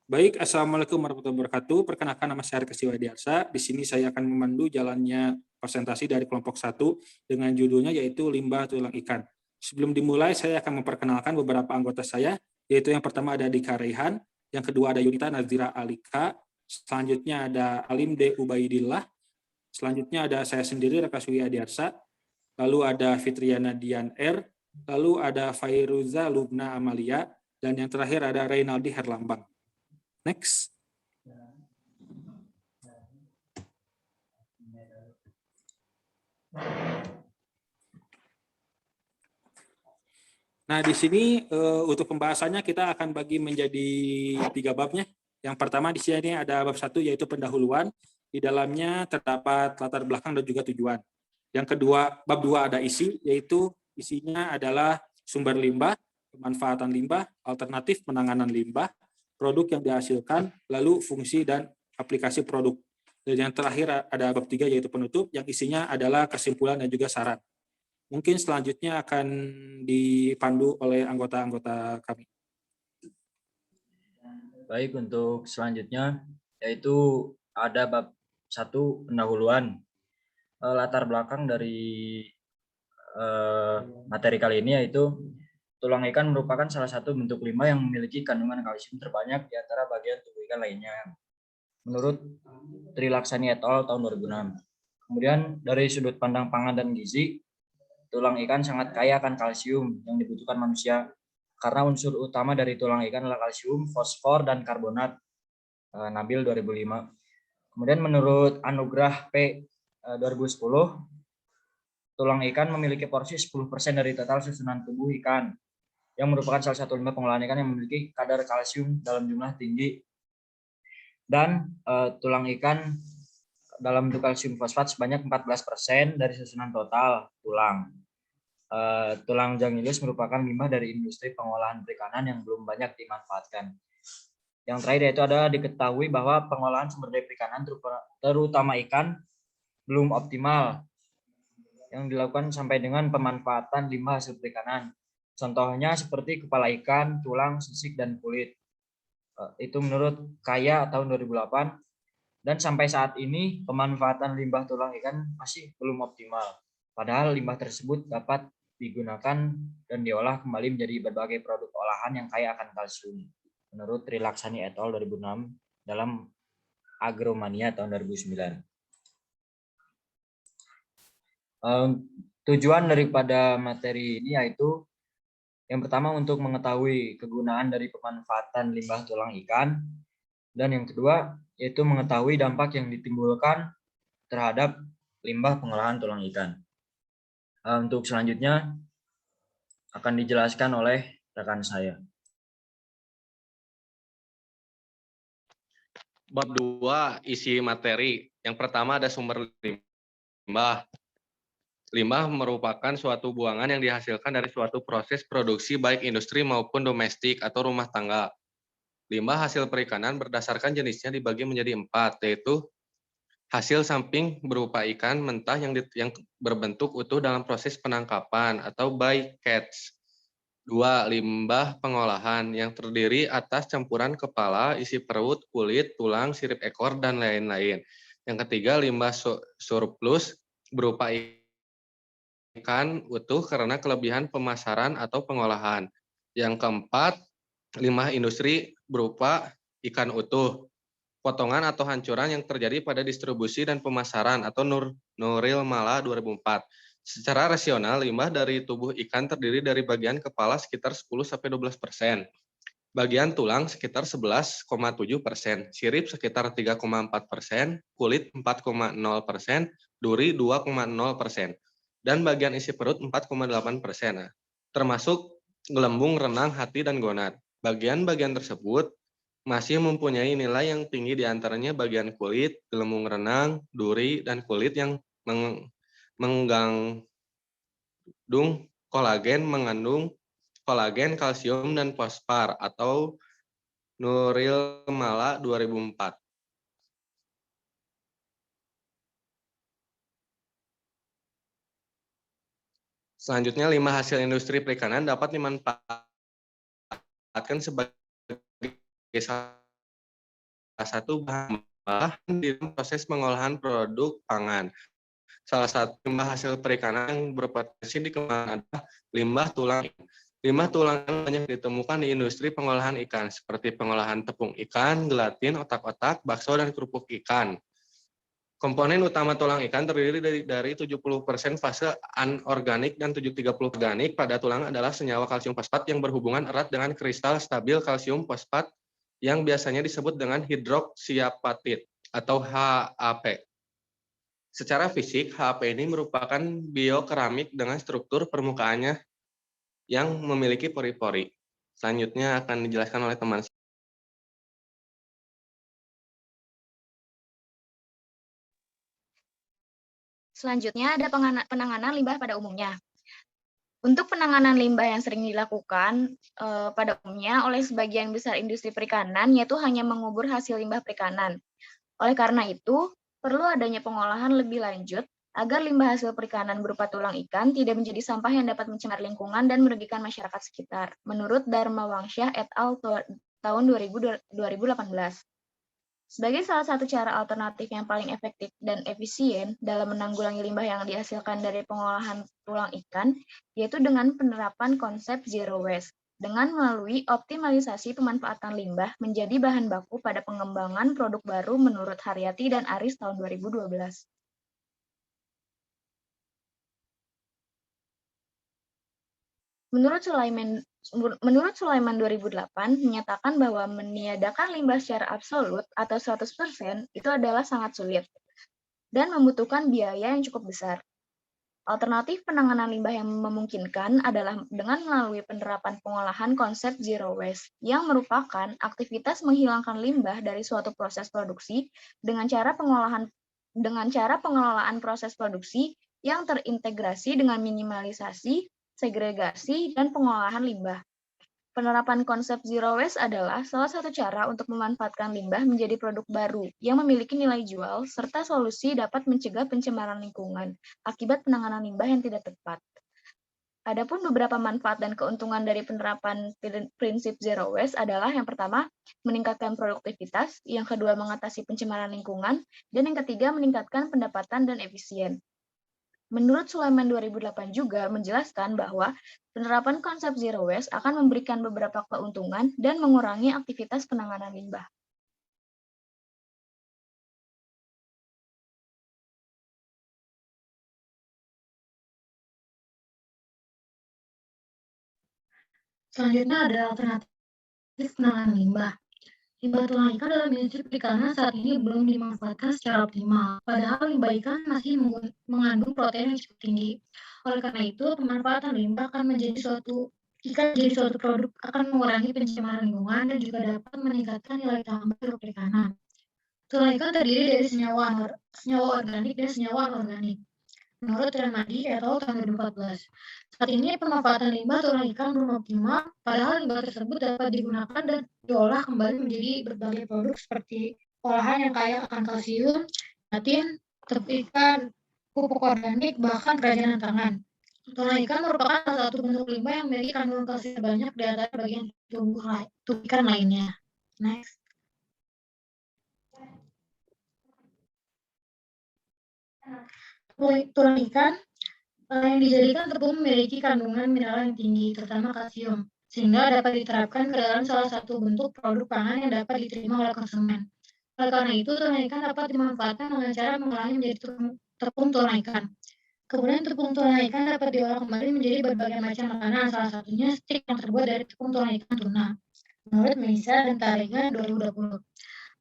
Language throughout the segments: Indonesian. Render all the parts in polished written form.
Baik, Assalamualaikum warahmatullahi wabarakatuh. Perkenalkan nama saya Arka Siwadiarsa. Di sini saya akan memandu jalannya presentasi dari kelompok satu dengan judulnya yaitu limbah tulang ikan. Sebelum dimulai, saya akan memperkenalkan beberapa anggota saya, yaitu yang pertama ada Dika Raihan, yang kedua ada Yunita Nazira Alika, selanjutnya ada Alim D. Ubaidillah, selanjutnya ada saya sendiri Raka Suwadiarsa, lalu ada Fitriana Dian R, lalu ada Fairuza Lubna Amalia, dan yang terakhir ada Reynaldi Herlambang. Next. Nah, di sini untuk pembahasannya kita akan bagi menjadi 3 babnya. Yang pertama di sini ada bab 1 yaitu pendahuluan. Di dalamnya terdapat latar belakang dan juga tujuan. Yang kedua, bab 2 ada isi, yaitu isinya adalah sumber limbah, pemanfaatan limbah, alternatif penanganan limbah, produk yang dihasilkan, lalu fungsi dan aplikasi produk. Dan yang terakhir ada bab 3 yaitu penutup, yang isinya adalah kesimpulan dan juga saran. Mungkin selanjutnya akan dipandu oleh anggota-anggota kami. Baik, untuk selanjutnya yaitu ada bab 1 pendahuluan. Latar belakang dari materi kali ini yaitu tulang ikan merupakan salah satu bentuk limbah yang memiliki kandungan kalsium terbanyak di antara bagian tubuh ikan lainnya. Menurut Trilaksani et al. Tahun 2006. Kemudian dari sudut pandang pangan dan gizi, tulang ikan sangat kaya akan kalsium yang dibutuhkan manusia karena unsur utama dari tulang ikan adalah kalsium, fosfor, dan karbonat. Nabil 2005. Kemudian menurut Anugrah P 2010, tulang ikan memiliki porsi 10% dari total susunan tubuh ikan, yang merupakan salah satu limbah pengolahan ikan yang memiliki kadar kalsium dalam jumlah tinggi. Dan tulang ikan dalam bentuk kalsium fosfat sebanyak 14% dari susunan total tulang. Tulang Jangilus merupakan limbah dari industri pengolahan perikanan yang belum banyak dimanfaatkan. Yang terakhir yaitu ada diketahui bahwa pengolahan sumber daya perikanan terutama ikan belum optimal yang dilakukan sampai dengan pemanfaatan limbah hasil perikanan. Contohnya seperti kepala ikan, tulang, sisik, dan kulit. Itu menurut Kaya tahun 2008. Dan sampai saat ini pemanfaatan limbah tulang ikan masih belum optimal. Padahal limbah tersebut dapat digunakan dan diolah kembali menjadi berbagai produk olahan yang kaya akan kalsium. Menurut Trilaksani et al. 2006 dalam Agromania tahun 2009. Tujuan daripada materi ini yaitu yang pertama untuk mengetahui kegunaan dari pemanfaatan limbah tulang ikan, dan yang kedua yaitu mengetahui dampak yang ditimbulkan terhadap limbah pengolahan tulang ikan. Untuk selanjutnya akan dijelaskan oleh rekan saya. Bab 2 isi materi. Yang pertama ada sumber limbah. Limbah merupakan suatu buangan yang dihasilkan dari suatu proses produksi baik industri maupun domestik atau rumah tangga. Limbah hasil perikanan berdasarkan jenisnya dibagi menjadi 4, yaitu hasil samping berupa ikan mentah yang berbentuk utuh dalam proses penangkapan atau bycatch. 2. Limbah pengolahan yang terdiri atas campuran kepala, isi perut, kulit, tulang, sirip ekor, dan lain-lain. Yang ketiga, limbah surplus berupa ikan utuh karena kelebihan pemasaran atau pengolahan. Yang keempat, limbah industri berupa ikan utuh, potongan atau hancuran yang terjadi pada distribusi dan pemasaran atau Nuril Mala 2004. Secara rasional, limbah dari tubuh ikan terdiri dari bagian kepala sekitar 10-12%, bagian tulang sekitar 11,7%, sirip sekitar 3,4%, kulit 4,0%, duri 2,0%, dan bagian isi perut 4,8%, termasuk gelembung, renang, hati, dan gonad. Bagian-bagian tersebut masih mempunyai nilai yang tinggi, diantaranya bagian kulit, gelembung renang, duri, dan kulit yang mengandung kolagen, kalsium, dan fosfor atau Nuril Mala 2004. Selanjutnya, limbah hasil industri perikanan dapat dimanfaatkan sebagai satu bahan di dalam proses pengolahan produk pangan. Salah satu limbah hasil perikanan yang berpotensi dikembangkan adalah limbah tulang ikan. Limbah tulang ikan banyak ditemukan di industri pengolahan ikan, seperti pengolahan tepung ikan, gelatin, otak-otak, bakso, dan kerupuk ikan. Komponen utama tulang ikan terdiri dari 70% fase anorganik dan 30% organik. Pada tulang adalah senyawa kalsium fosfat yang berhubungan erat dengan kristal stabil kalsium fosfat yang biasanya disebut dengan hidroksiapatit atau HAP. Secara fisik, HAP ini merupakan biokeramik dengan struktur permukaannya yang memiliki pori-pori. Selanjutnya akan dijelaskan oleh teman. Selanjutnya ada penanganan limbah pada umumnya. Untuk penanganan limbah yang sering dilakukan pada umumnya oleh sebagian besar industri perikanan, yaitu hanya mengubur hasil limbah perikanan. Oleh karena itu, perlu adanya pengolahan lebih lanjut agar limbah hasil perikanan berupa tulang ikan tidak menjadi sampah yang dapat mencemar lingkungan dan merugikan masyarakat sekitar, menurut Dharma Wangsyah et al. Tahun 2018. Sebagai salah satu cara alternatif yang paling efektif dan efisien dalam menanggulangi limbah yang dihasilkan dari pengolahan tulang ikan, yaitu dengan penerapan konsep zero waste, dengan melalui optimalisasi pemanfaatan limbah menjadi bahan baku pada pengembangan produk baru menurut Haryati dan Aris tahun 2012. Menurut Sulaiman 2008 menyatakan bahwa meniadakan limbah secara absolut atau 100% itu adalah sangat sulit dan membutuhkan biaya yang cukup besar. Alternatif penanganan limbah yang memungkinkan adalah dengan melalui penerapan pengolahan konsep zero waste, yang merupakan aktivitas menghilangkan limbah dari suatu proses produksi dengan cara pengelolaan proses produksi yang terintegrasi dengan minimalisasi, segregasi, dan pengolahan limbah. Penerapan konsep zero waste adalah salah satu cara untuk memanfaatkan limbah menjadi produk baru yang memiliki nilai jual, serta solusi dapat mencegah pencemaran lingkungan akibat penanganan limbah yang tidak tepat. Adapun beberapa manfaat dan keuntungan dari penerapan prinsip zero waste adalah yang pertama, meningkatkan produktivitas, yang kedua, mengatasi pencemaran lingkungan, dan yang ketiga, meningkatkan pendapatan dan efisien. Menurut Sulaiman 2008 juga menjelaskan bahwa penerapan konsep zero waste akan memberikan beberapa keuntungan dan mengurangi aktivitas penanganan limbah. Selanjutnya ada alternatif penanganan limbah. Limbah tulang ikan dalam industri perikanan saat ini belum dimanfaatkan secara optimal, padahal limbah ikan masih mengandung protein yang cukup tinggi. Oleh karena itu, pemanfaatan limbah akan menjadi suatu produk akan mengurangi pencemaran lingkungan dan juga dapat meningkatkan nilai tambah produk perikanan. Tulang ikan terdiri dari senyawa organik dan senyawa anorganik. Menurut Ramadi et al. Tahun 2014. Saat ini pemanfaatan limbah tulang ikan belum optimal, padahal limbah tersebut dapat digunakan dan diolah kembali menjadi berbagai produk seperti olahan yang kaya akan kalsium, gelatin, tepung ikan, pupuk organik, bahkan kerajinan tangan. Tulang ikan merupakan salah satu bentuk limbah yang memiliki kandungan kalsium banyak di antara bagian tubuh ikan lainnya. Next. Tulang ikan yang dijadikan tepung memiliki kandungan mineral yang tinggi, terutama kalsium, sehingga dapat diterapkan ke dalam salah satu bentuk produk pangan yang dapat diterima oleh konsumen. Oleh karena itu, tulang ikan dapat dimanfaatkan dengan cara mengolahnya menjadi tepung tulang ikan. Kemudian tepung tulang ikan dapat diolah kembali menjadi berbagai macam makanan, salah satunya stik yang terbuat dari tepung tulang ikan tuna. Menurut Melissa dan Taringan 2020.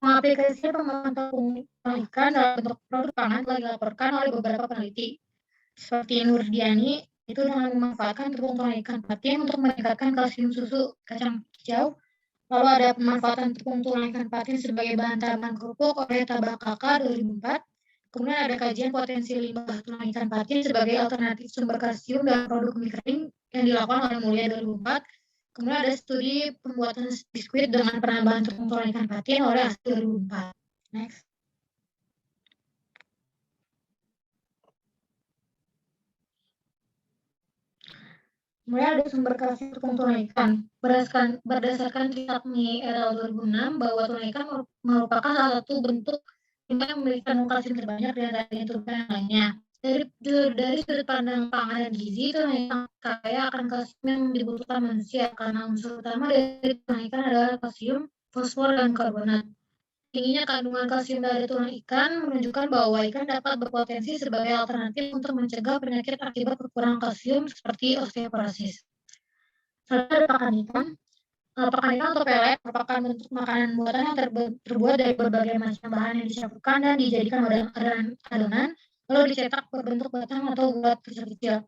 Mengaplikasikan pengolahan tepung tulang ikan dalam bentuk produk pangan telah dilaporkan oleh beberapa peneliti, seperti Nurdiani, itu dengan memanfaatkan tepung tulang ikan patin untuk meningkatkan kalsium susu kacang hijau. Lalu ada pemanfaatan tepung tulang ikan patin sebagai bahan tambahan kerupuk oleh Tabakaka 2004. Kemudian ada kajian potensi limbah tulang ikan patin sebagai alternatif sumber kalsium dalam produk mie kering yang dilakukan oleh Mulia 2004. Kemudian ada studi pembuatan biskuit dengan penambahan tepung tulang ikan patin oleh Asti 2004. Next. Kemudian ada sumber kalsium tepung tuna ikan. Berdasarkan Trisakmi et al. 2006 bahwa tuna ikan merupakan salah satu bentuk limbah yang memiliki kandungan kalsium terbanyak di antara turbin yang lainnya. Dari sudut pandang pangan dan gizi, tuna ikan kaya akan kalsium yang dibutuhkan manusia karena unsur utama dari tuna ikan adalah kalsium, fosfor, dan karbonat. Tingginya kandungan kalsium dari tuna ikan menunjukkan bahwa ikan dapat berpotensi sebagai alternatif untuk mencegah penyakit akibat kekurangan kalsium seperti osteoporosis. Selanjutnya ada pakan ikan. Pakan ikan atau pelet merupakan bentuk makanan buatan yang terbuat dari berbagai macam bahan yang dicampurkan dan dijadikan adonan, lalu dicetak berbentuk batang atau bulat kecil-kecil.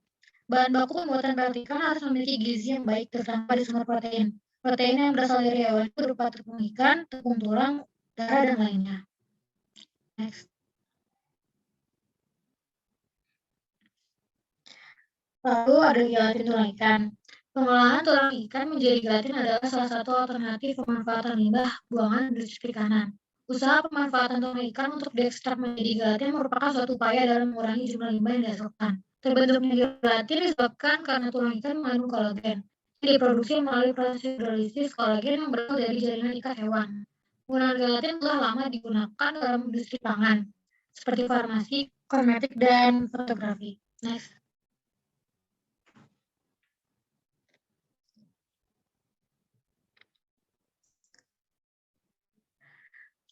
Bahan baku pembuatan pelet ikan harus memiliki gizi yang baik, terutama pada sumber protein. Protein yang berasal dari hewan berupa tepung ikan, tepung tulang, darah, dan lainnya. Next. Lalu ada gelatin tulang ikan. Pengolahan tulang ikan menjadi gelatin adalah salah satu alternatif pemanfaatan limbah buangan industri perikanan. Usaha pemanfaatan tulang ikan untuk diekstrak menjadi gelatin merupakan suatu upaya dalam mengurangi jumlah limbah yang dihasilkan. Terbentuknya gelatin disebabkan karena tulang ikan mengandung kolagen yang diproduksi melalui proses hidrolisis kolagen yang berasal dari jaringan ikat hewan. Penggunaan gelatin telah lama digunakan dalam industri pangan, seperti farmasi, kosmetik, dan fotografi. Next.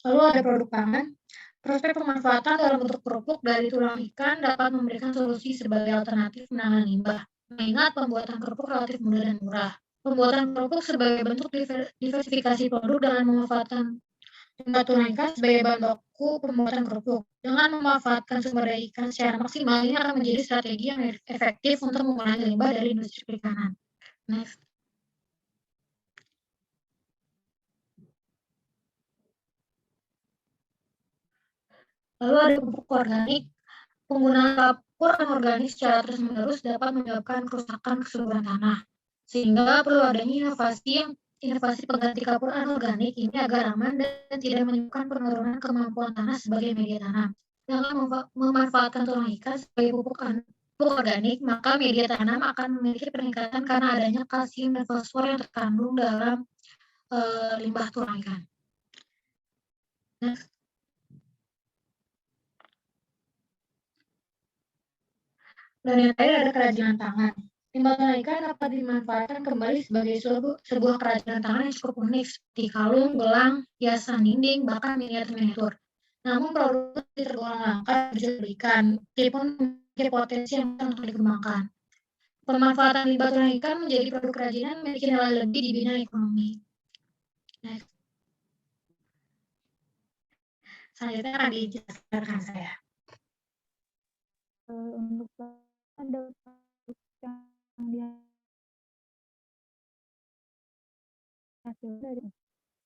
Lalu ada produk pangan. Prospek pemanfaatan dalam bentuk kerupuk dari tulang ikan dapat memberikan solusi sebagai alternatif penanganan limbah. Mengingat pembuatan kerupuk relatif mudah dan murah. Pembuatan kerupuk sebagai bentuk diversifikasi produk dengan memanfaatkan limbah tulang ikan sebagai bahan baku pembuatan kerupuk. Dengan memanfaatkan sumber daya ikan secara maksimal, ini akan menjadi strategi yang efektif untuk mengurangi limbah dari industri perikanan. Next. Lalu ada pupuk organik. Penggunaan kapur anorganik secara terus-menerus dapat menyebabkan kerusakan kesuburan tanah. Sehingga perlu adanya inovasi pengganti kapur anorganik ini agar aman dan tidak menyebabkan penurunan kemampuan tanah sebagai media tanam. Dengan memanfaatkan tulang ikan sebagai pupuk organik, maka media tanam akan memiliki peningkatan karena adanya kalsium dan fosfor yang terkandung dalam limbah tulang ikan. Next. Dan yang terakhir ada kerajinan tangan. Limbah tulang ikan dapat dimanfaatkan kembali sebagai sebuah kerajinan tangan yang cukup unik seperti kalung, gelang, hiasan dinding, bahkan miniatur. Namun produk tergolong langka dijual meskipun memiliki potensi yang besar untuk dikembangkan. Pemanfaatan limbah tulang ikan menjadi produk kerajinan memiliki nilai lebih di bidang ekonomi. Next. Selanjutnya akan dijelaskan saya. Untuk ada yang dihasil dari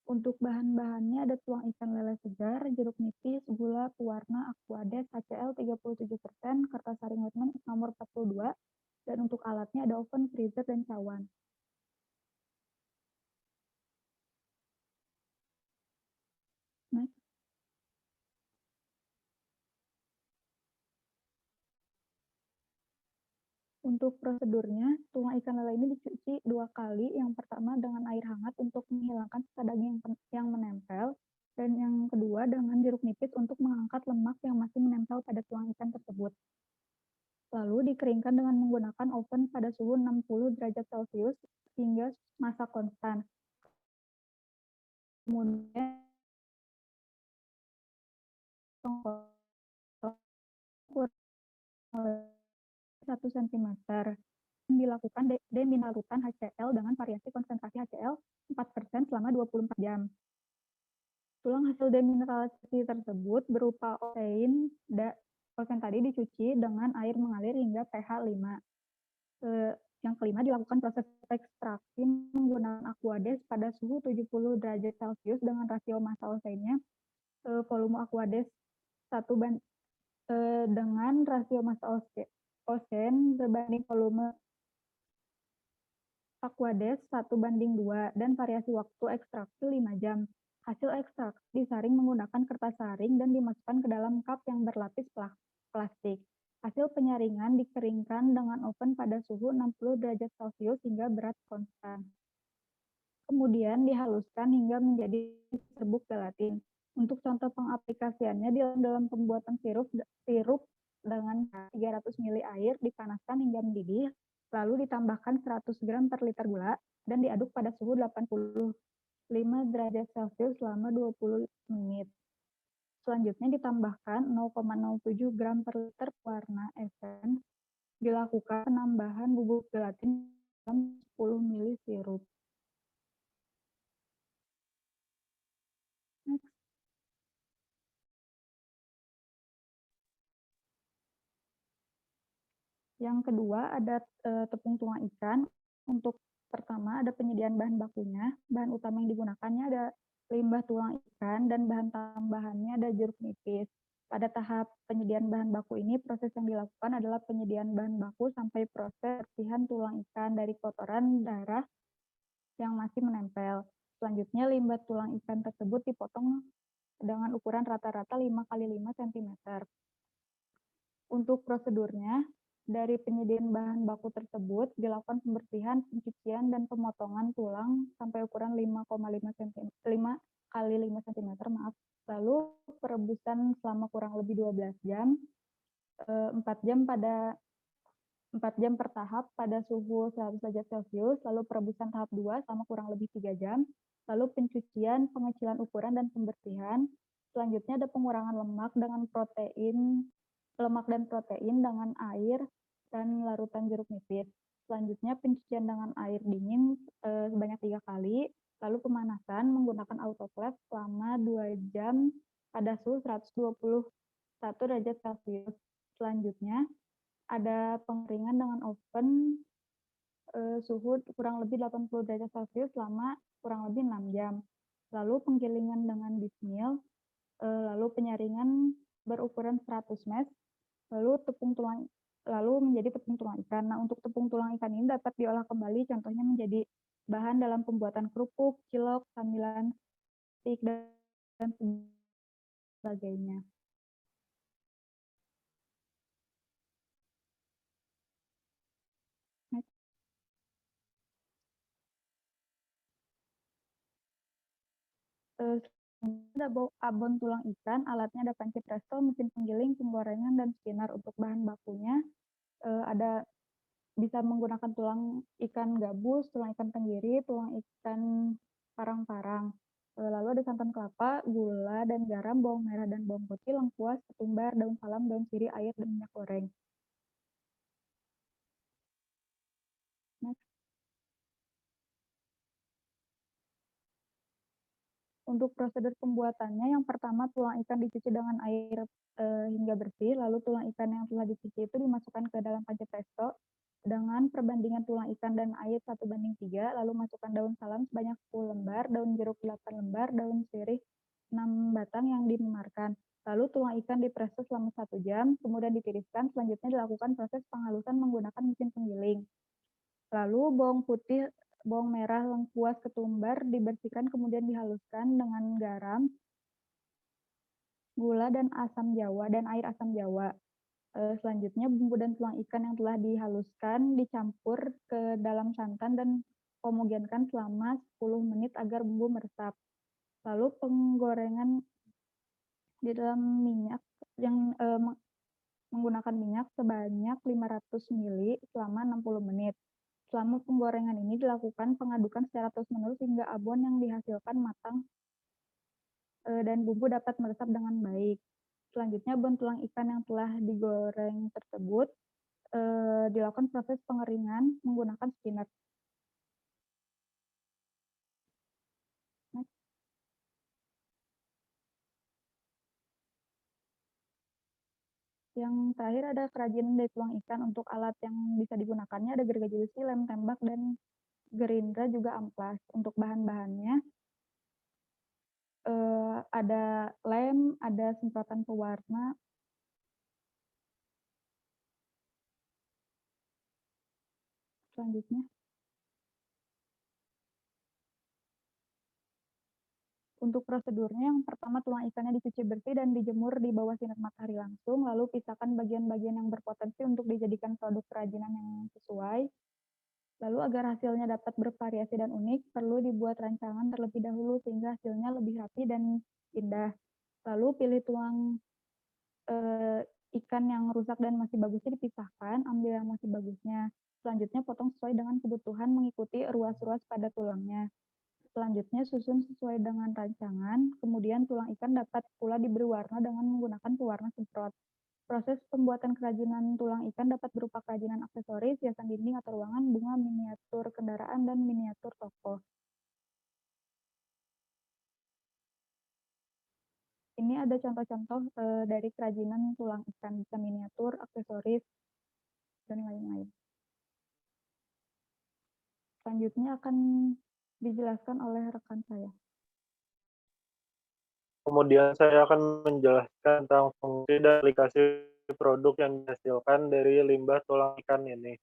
untuk bahan-bahannya ada tulang ikan lele segar, jeruk nipis, gula, pewarna, aquades, HCl 37%, kertas saring Whitman nomor 42, dan untuk alatnya ada oven, freezer, dan cawan. Next. Untuk prosedurnya, tulang ikan lele ini dicuci 2 kali. Yang pertama dengan air hangat untuk menghilangkan sisa daging yang menempel, dan yang kedua dengan jeruk nipis untuk mengangkat lemak yang masih menempel pada tulang ikan tersebut. Lalu dikeringkan dengan menggunakan oven pada suhu 60 derajat Celcius hingga masa konstan. Kemudian 1 cm. Dilakukan demineralrutan HCl dengan variasi konsentrasi HCl 4% selama 24 jam. Tulang hasil demineralisasi tersebut berupa osein tadi dicuci dengan air mengalir hingga pH 5. Yang kelima, dilakukan proses ekstraksi menggunakan aquades pada suhu 70 derajat Celcius dengan rasio massa oseinnya volume aquades dengan rasio massa osen berbanding volume aquades 1:2 dan variasi waktu ekstraksi 5 jam. Hasil ekstraksi disaring menggunakan kertas saring dan dimasukkan ke dalam cup yang berlapis plastik. Hasil penyaringan dikeringkan dengan oven pada suhu 60 derajat Celcius hingga berat konstan. Kemudian dihaluskan hingga menjadi serbuk gelatin. Untuk contoh pengaplikasiannya dalam pembuatan sirup dengan 300 ml air dipanaskan hingga mendidih, lalu ditambahkan 100 gram per liter gula dan diaduk pada suhu 85 derajat Celcius selama 20 menit. Selanjutnya ditambahkan 0,07 gram per liter warna essence. Dilakukan penambahan bubuk gelatin dalam 10 ml sirup. Next. Yang kedua ada tepung tulang ikan. Untuk pertama ada penyediaan bahan bakunya. Bahan utama yang digunakannya ada limbah tulang ikan dan bahan tambahannya ada jeruk nipis. Pada tahap penyediaan bahan baku ini, proses yang dilakukan adalah penyediaan bahan baku sampai proses bersihan tulang ikan dari kotoran darah yang masih menempel. Selanjutnya limbah tulang ikan tersebut dipotong dengan ukuran rata-rata 5 x 5 cm. Untuk prosedurnya, dari penyediaan bahan baku tersebut dilakukan pembersihan, pencucian, dan pemotongan tulang sampai ukuran 5 x 5 cm, lalu perebusan selama kurang lebih 12 jam, 4 jam per tahap pada suhu 100 derajat Celcius, lalu perebusan tahap 2 selama kurang lebih 3 jam, lalu pencucian, pengecilan ukuran, dan pembersihan. Selanjutnya ada pengurangan lemak dan protein dengan air dan larutan jeruk nipis. Selanjutnya pencucian dengan air dingin sebanyak 3 kali, lalu pemanasan menggunakan autoclave selama 2 jam pada suhu 121 derajat Celcius. Selanjutnya ada pengeringan dengan oven suhu kurang lebih 80 derajat Celcius selama kurang lebih 6 jam. Lalu penggilingan dengan bismil, lalu penyaringan berukuran 100 ml, lalu menjadi tepung tulang ikan. Nah, untuk tepung tulang ikan ini dapat diolah kembali, contohnya menjadi bahan dalam pembuatan kerupuk, cilok, camilan, stik, dan sebagainya. Ada abon tulang ikan, alatnya ada panci presto, mesin penggiling, penggorengan, dan spinner. Untuk bahan bakunya ada bisa menggunakan tulang ikan gabus, tulang ikan tenggiri, tulang ikan parang-parang. Lalu ada santan kelapa, gula dan garam, bawang merah dan bawang putih, lengkuas, ketumbar, daun salam, daun sirih, air, dan minyak goreng. Next. Untuk prosedur pembuatannya, yang pertama tulang ikan dicuci dengan air hingga bersih, lalu tulang ikan yang telah dicuci itu dimasukkan ke dalam panci presto dengan perbandingan tulang ikan dan air 1:3, lalu masukkan daun salam sebanyak 10 lembar, daun jeruk 8 lembar, daun sirih 6 batang yang dimemarkan. Lalu tulang ikan dipresto selama 1 jam, kemudian ditiriskan, selanjutnya dilakukan proses penghalusan menggunakan mesin penggiling. Lalu bawang putih, bawang merah, lengkuas, ketumbar dibersihkan kemudian dihaluskan dengan garam, gula, dan air asam jawa. Selanjutnya bumbu dan tulang ikan yang telah dihaluskan dicampur ke dalam santan dan homogenkan selama 10 menit agar bumbu meresap. Lalu penggorengan di dalam minyak yang menggunakan minyak sebanyak 500 ml selama 60 menit. Selama penggorengan ini dilakukan pengadukan secara terus-menerus hingga abon yang dihasilkan matang dan bumbu dapat meresap dengan baik. Selanjutnya abon tulang ikan yang telah digoreng tersebut dilakukan proses pengeringan menggunakan spinner. Yang terakhir ada kerajinan dari tulang ikan. Untuk alat yang bisa digunakannya ada gergaji besi, lem tembak, dan gerindra juga amplas. Untuk bahan-bahannya ada lem, ada semprotan pewarna, selanjutnya. Untuk prosedurnya, yang pertama tulang ikannya dicuci bersih dan dijemur di bawah sinar matahari langsung, lalu pisahkan bagian-bagian yang berpotensi untuk dijadikan produk kerajinan yang sesuai. Lalu agar hasilnya dapat bervariasi dan unik, perlu dibuat rancangan terlebih dahulu sehingga hasilnya lebih rapi dan indah. Lalu pilih tulang ikan yang rusak dan masih bagusnya dipisahkan, ambil yang masih bagusnya. Selanjutnya potong sesuai dengan kebutuhan mengikuti ruas-ruas pada tulangnya. Selanjutnya susun sesuai dengan rancangan, kemudian tulang ikan dapat pula diberi warna dengan menggunakan pewarna semprot. Proses pembuatan kerajinan tulang ikan dapat berupa kerajinan aksesoris, hiasan dinding atau ruangan, bunga, miniatur kendaraan, dan miniatur toko. Ini ada contoh-contoh dari kerajinan tulang ikan, bisa miniatur, aksesoris, dan lain-lain. Selanjutnya akan dijelaskan oleh rekan saya. Kemudian saya akan menjelaskan tentang fungsi dan aplikasi produk yang dihasilkan dari limbah tulang ikan ini.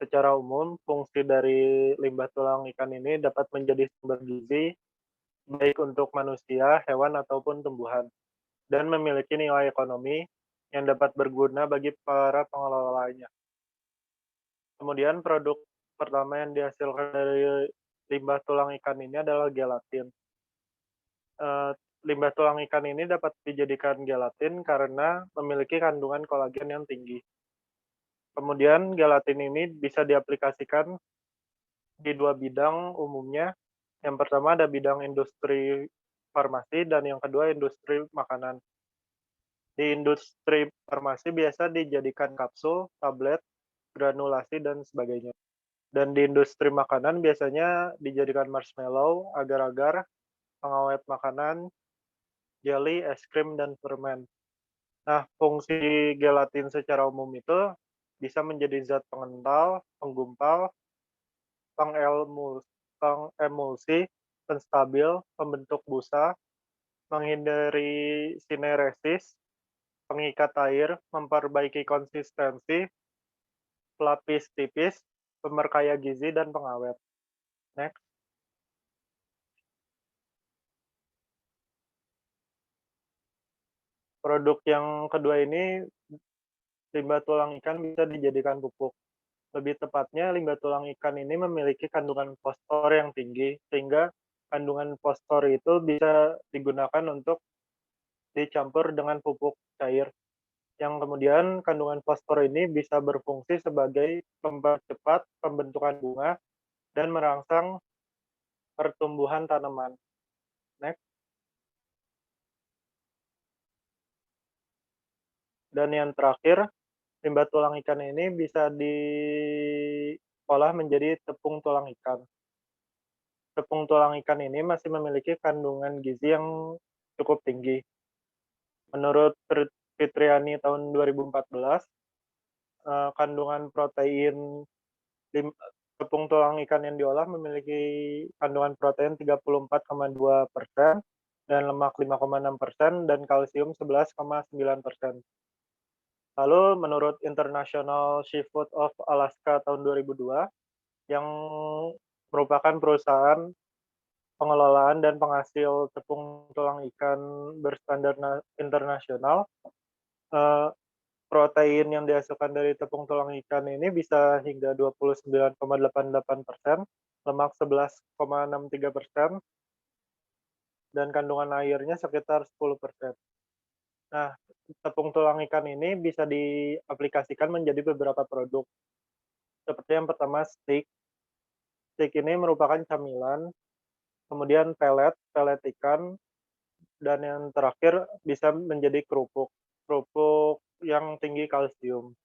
Secara umum, fungsi dari limbah tulang ikan ini dapat menjadi sumber gizi, baik untuk manusia, hewan, ataupun tumbuhan, dan memiliki nilai ekonomi yang dapat berguna bagi para pengelolanya. Kemudian produk pertama yang dihasilkan dari limbah tulang ikan ini adalah gelatin. Limbah tulang ikan ini dapat dijadikan gelatin karena memiliki kandungan kolagen yang tinggi. Kemudian gelatin ini bisa diaplikasikan di dua bidang umumnya. Yang pertama ada bidang industri farmasi dan yang kedua industri makanan. Di industri farmasi biasa dijadikan kapsul, tablet, granulasi, dan sebagainya. Dan di industri makanan biasanya dijadikan marshmallow, agar-agar, pengawet makanan, jelly, es krim, dan permen. Nah, fungsi gelatin secara umum itu bisa menjadi zat pengental, penggumpal, pengemulsi, penstabil, pembentuk busa, menghindari sineresis, pengikat air, memperbaiki konsistensi, pelapis tipis, pemerkaya gizi, dan pengawet. Next. Produk yang kedua ini, limbah tulang ikan bisa dijadikan pupuk. Lebih tepatnya, limbah tulang ikan ini memiliki kandungan fosfor yang tinggi, sehingga kandungan fosfor itu bisa digunakan untuk dicampur dengan pupuk cair. Yang kemudian kandungan fosfor ini bisa berfungsi sebagai mempercepat pembentukan bunga dan merangsang pertumbuhan tanaman. Next. Dan yang terakhir, limbah tulang ikan ini bisa diolah menjadi tepung tulang ikan. Tepung tulang ikan ini masih memiliki kandungan gizi yang cukup tinggi. Menurut Fitriani tahun 2014, kandungan protein tepung tulang ikan yang diolah memiliki kandungan protein 34,2% dan lemak 5,6% dan kalsium 11,9%. Lalu menurut International Seafood of Alaska tahun 2002, yang merupakan perusahaan pengelolaan dan penghasil tepung tulang ikan berstandar internasional, protein yang dihasilkan dari tepung tulang ikan ini bisa hingga 29,88%, lemak 11,63%, dan kandungan airnya sekitar 10%. Nah, tepung tulang ikan ini bisa diaplikasikan menjadi beberapa produk. Seperti yang pertama, steak. Steak ini merupakan camilan, kemudian pelet ikan, dan yang terakhir bisa menjadi kerupuk yang tinggi kalsium.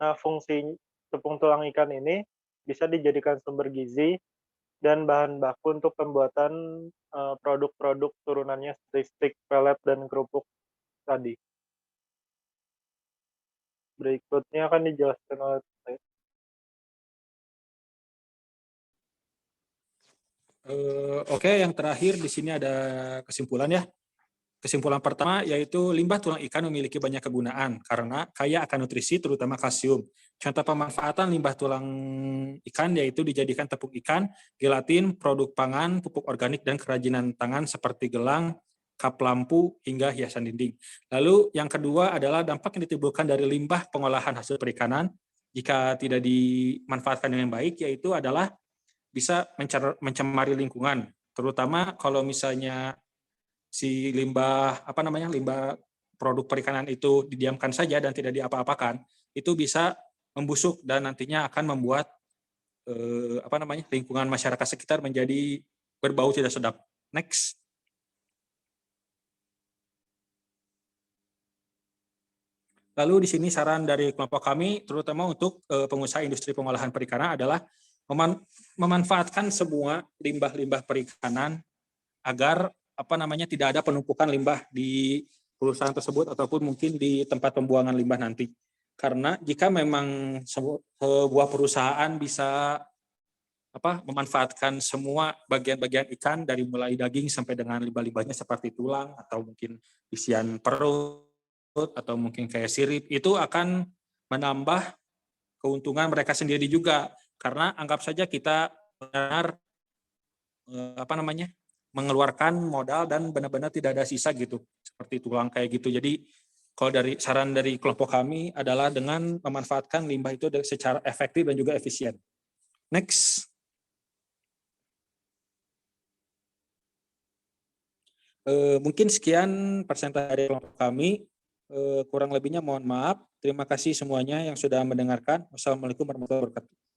Nah, fungsi tepung tulang ikan ini bisa dijadikan sumber gizi dan bahan baku untuk pembuatan produk-produk turunannya seperti steak, pelet, dan kerupuk tadi. Berikutnya akan dijelaskan oleh saya. Oke, yang terakhir di sini ada kesimpulan ya. kesimpulan pertama yaitu limbah tulang ikan memiliki banyak kegunaan karena kaya akan nutrisi terutama kalsium. Contoh pemanfaatan limbah tulang ikan yaitu dijadikan tepung ikan, gelatin, produk pangan, pupuk organik, dan kerajinan tangan seperti gelang, kap lampu, hingga hiasan dinding. Lalu yang kedua adalah dampak yang ditimbulkan dari limbah pengolahan hasil perikanan jika tidak dimanfaatkan dengan baik, yaitu adalah bisa mencemari lingkungan, terutama kalau misalnya si limbah limbah produk perikanan itu didiamkan saja dan tidak diapa-apakan, itu bisa membusuk dan nantinya akan membuat lingkungan masyarakat sekitar menjadi berbau tidak sedap. Next. Lalu di sini saran dari kelompok kami, terutama untuk pengusaha industri pengolahan perikanan adalah memanfaatkan semua limbah-limbah perikanan agar tidak ada penumpukan limbah di perusahaan tersebut ataupun mungkin di tempat pembuangan limbah nanti. Karena jika memang sebuah perusahaan bisa memanfaatkan semua bagian-bagian ikan dari mulai daging sampai dengan limbah-limbahnya seperti tulang atau mungkin isian perut atau mungkin kayak sirip, itu akan menambah keuntungan mereka sendiri juga. Karena anggap saja kita benar mengeluarkan modal dan benar-benar tidak ada sisa gitu, seperti tulang kayak gitu. Jadi kalau dari saran dari kelompok kami adalah dengan memanfaatkan limbah itu secara efektif dan juga efisien. Next. Mungkin sekian persentase dari kelompok kami. Kurang lebihnya mohon maaf. Terima kasih semuanya yang sudah mendengarkan. Wassalamualaikum warahmatullahi wabarakatuh.